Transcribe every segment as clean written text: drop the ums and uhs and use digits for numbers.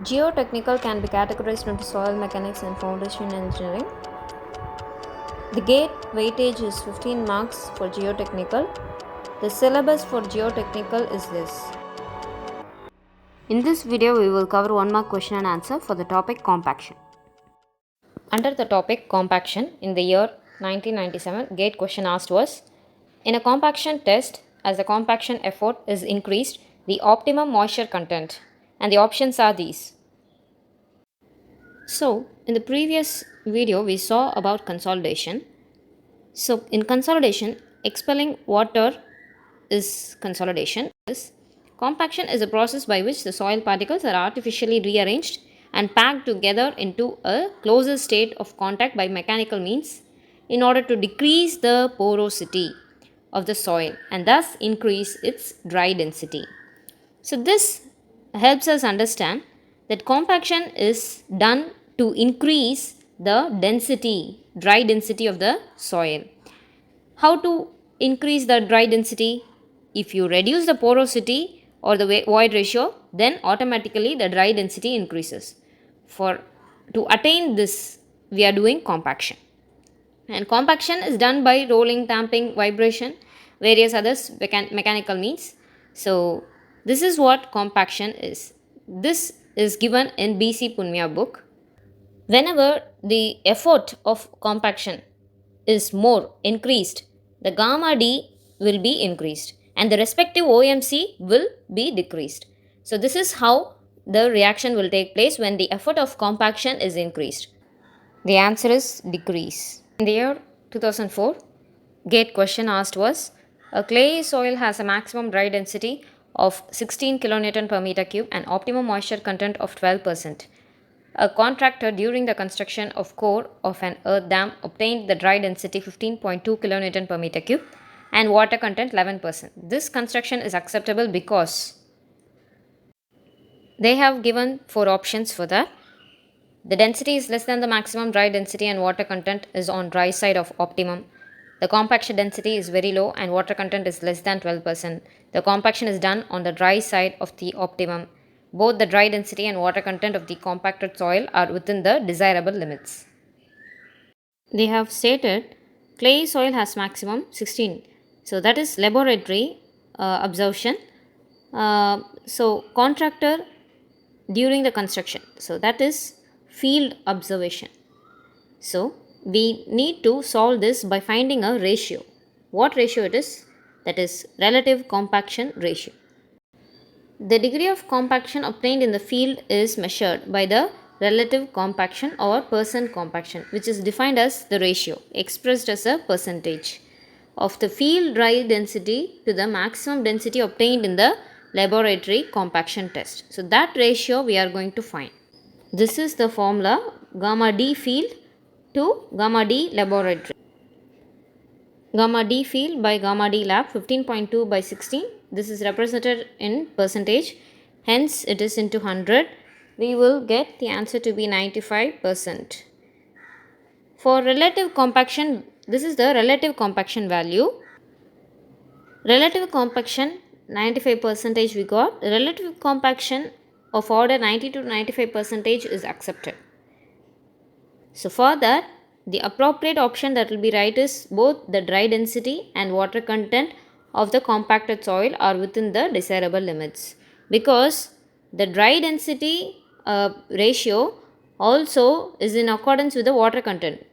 Geotechnical can be categorized into soil mechanics and foundation engineering. The GATE weightage is 15 marks for geotechnical. The syllabus for geotechnical is this. In this video, we will cover 1 mark question and answer for the topic compaction. Under the topic compaction, in the year 1997, GATE question asked was, in a compaction test, as the compaction effort is increased, the optimum moisture content, and the options are these. So, in the previous video, we saw about consolidation. So, in consolidation, expelling water is consolidation. Compaction is a process by which the soil particles are artificially rearranged and packed together into a closer state of contact by mechanical means in order to decrease the porosity of the soil and thus increase its dry density. So, this helps us understand that compaction is done to increase the density, dry density of the soil. How to increase the dry density? If you reduce the porosity or the void ratio, then automatically the dry density increases. To attain this, we are doing compaction. And compaction is done by rolling, tamping, vibration, various other mechanical means. So, this is what compaction is. This is given in B.C. Punmya book. Whenever the effort of compaction is more increased, the gamma D will be increased and the respective OMC will be decreased. So, this is how the reaction will take place when the effort of compaction is increased. The answer is decrease. In the year 2004, GATE question asked was, a clay soil has a maximum dry density of 16 kilonewton per meter cube and optimum moisture content of 12%. A contractor during the construction of core of an earth dam obtained the dry density 15.2 kilonewton per meter cube and water content 11%. This construction is acceptable because they have given 4 options for that. The density is less than the maximum dry density and water content is on dry side of optimum. The compaction density is very low and water content is less than 12%. The compaction is done on the dry side of the optimum. Both the dry density and water content of the compacted soil are within the desirable limits. They have stated clay soil has maximum 16. So that is laboratory observation. So contractor during the construction. So that is field observation. So we need to solve this by finding a ratio. What ratio it is? That is relative compaction ratio. The degree of compaction obtained in the field is measured by the relative compaction or percent compaction, which is defined as the ratio expressed as a percentage of the field dry density to the maximum density obtained in the laboratory compaction test. So that ratio we are going to find. This is the formula gamma D field to gamma D laboratory. Gamma D field by gamma D lab 15.2 by 16. This is represented in percentage. Hence it is into 100. We will get the answer to be 95%. For relative compaction, this is the relative compaction value. Relative compaction 95% we got. Relative compaction of order 90 to 95% is accepted. So for that, the appropriate option that will be right is both the dry density and water content of the compacted soil are within the desirable limits, because the dry density ratio also is in accordance with the water content.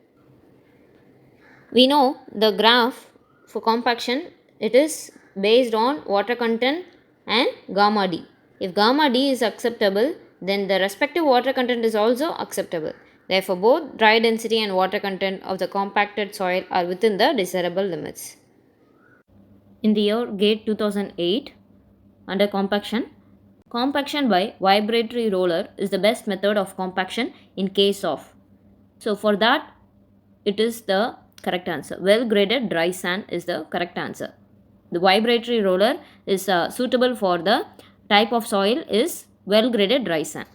We know the graph for compaction, it is based on water content and gamma D. If gamma D is acceptable, then the respective water content is also acceptable. Therefore, both dry density and water content of the compacted soil are within the desirable limits. In the year GATE 2008, under compaction, compaction by vibratory roller is the best method of compaction in case of. So, for that, it is the correct answer. Well graded dry sand is the correct answer. The vibratory roller is suitable for the type of soil is well graded dry sand.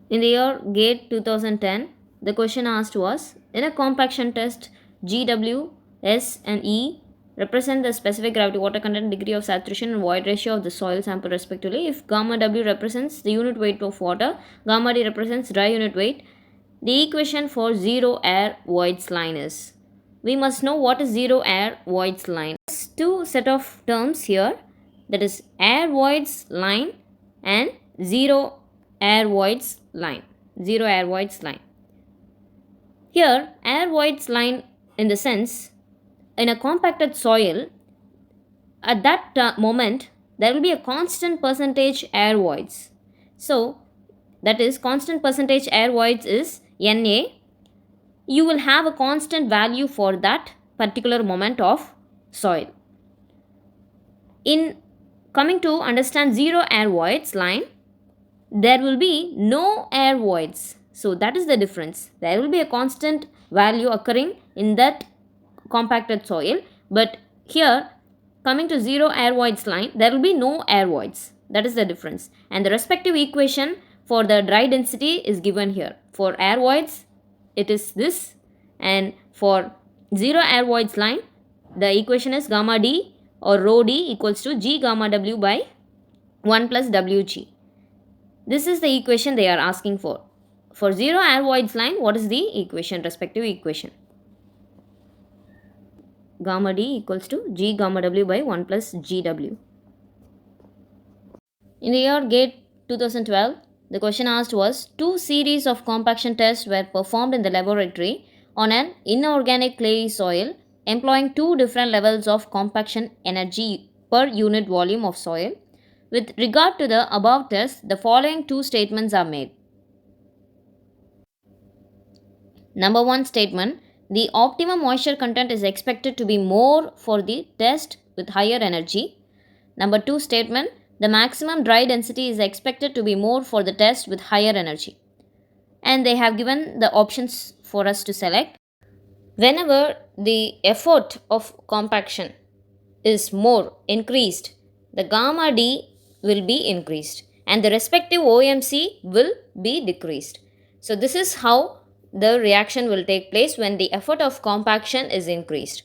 In the year GATE 2010, the question asked was, in a compaction test, G, W, S and E represent the specific gravity, water content, degree of saturation, and void ratio of the soil sample respectively. If gamma W represents the unit weight of water, gamma D represents dry unit weight, the equation for zero air voids line is. We must know what is zero air voids line. There's two set of terms here, that is air voids line and zero air voids line. Zero air voids line. Here, air voids line in the sense, in a compacted soil, at that moment, there will be a constant percentage air voids. So, that is constant percentage air voids is Na. You will have a constant value for that particular moment of soil. In coming to understand zero air voids line, there will be no air voids. So that is the difference. There will be a constant value occurring in that compacted soil, but here coming to zero air voids line, there will be no air voids. That is the difference. And the respective equation for the dry density is given here. For air voids, it is this, and for zero air voids line, the equation is gamma D or rho D equals to G gamma W by 1 plus Wg. This is the equation they are asking for. For zero air voids line, what is the equation, respective equation? Gamma D equals to G gamma W by 1 plus GW. In the year GATE 2012, the question asked was, two series of compaction tests were performed in the laboratory on an inorganic clay soil employing two different levels of compaction energy per unit volume of soil. With regard to the above test, the following two statements are made. Number one statement, the optimum moisture content is expected to be more for the test with higher energy. Number two statement, the maximum dry density is expected to be more for the test with higher energy. And they have given the options for us to select. Whenever the effort of compaction is more increased, the gamma D will be increased and the respective OMC will be decreased. So this is how the reaction will take place when the effort of compaction is increased.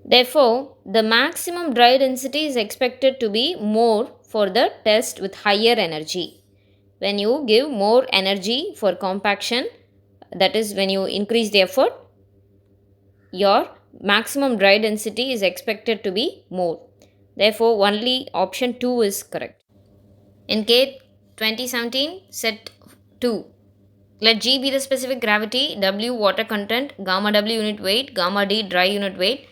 Therefore, the maximum dry density is expected to be more for the test with higher energy. When you give more energy for compaction, that is when you increase the effort, your maximum dry density is expected to be more. Therefore, only option 2 is correct. In GATE 2017, set 2. Let G be the specific gravity, W water content, gamma W unit weight, gamma D dry unit weight,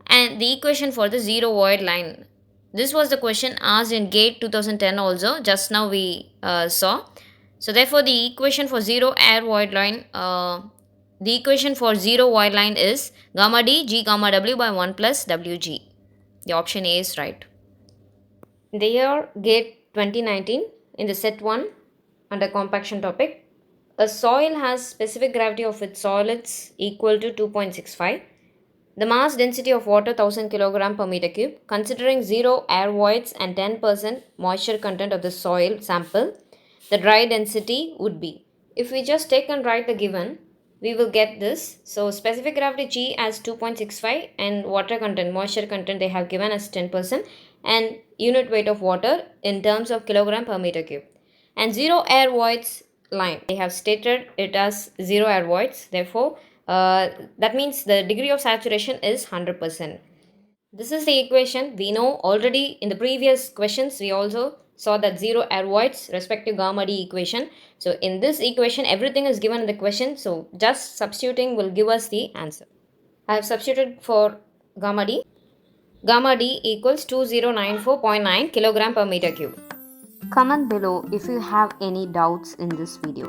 and the equation for the zero void line. This was the question asked in GATE 2010 also, just now we saw. So therefore the equation for zero air void line, the equation for zero void line is gamma D G gamma W by 1 plus Wg. The option A is right. In the year GATE 2019, in the set 1 under compaction topic, a soil has specific gravity of its solids equal to 2.65. The mass density of water 1000 kg per meter cube. Considering zero air voids and 10% moisture content of the soil sample, the dry density would be. If we just take and write the given, we will get this. So specific gravity G as 2.65 and water content, moisture content they have given as 10% and unit weight of water in terms of kilogram per meter cube. And zero air voids line, they have stated it as zero air voids. Therefore, that means the degree of saturation is 100%. This is the equation. We know already in the previous questions we also saw that zero air voids respective gamma D equation. So in this equation everything is given in the question. So just substituting will give us the answer. I have substituted for gamma D. Gamma D equals 2094.9 kilogram per meter cube. Comment below if you have any doubts in this video.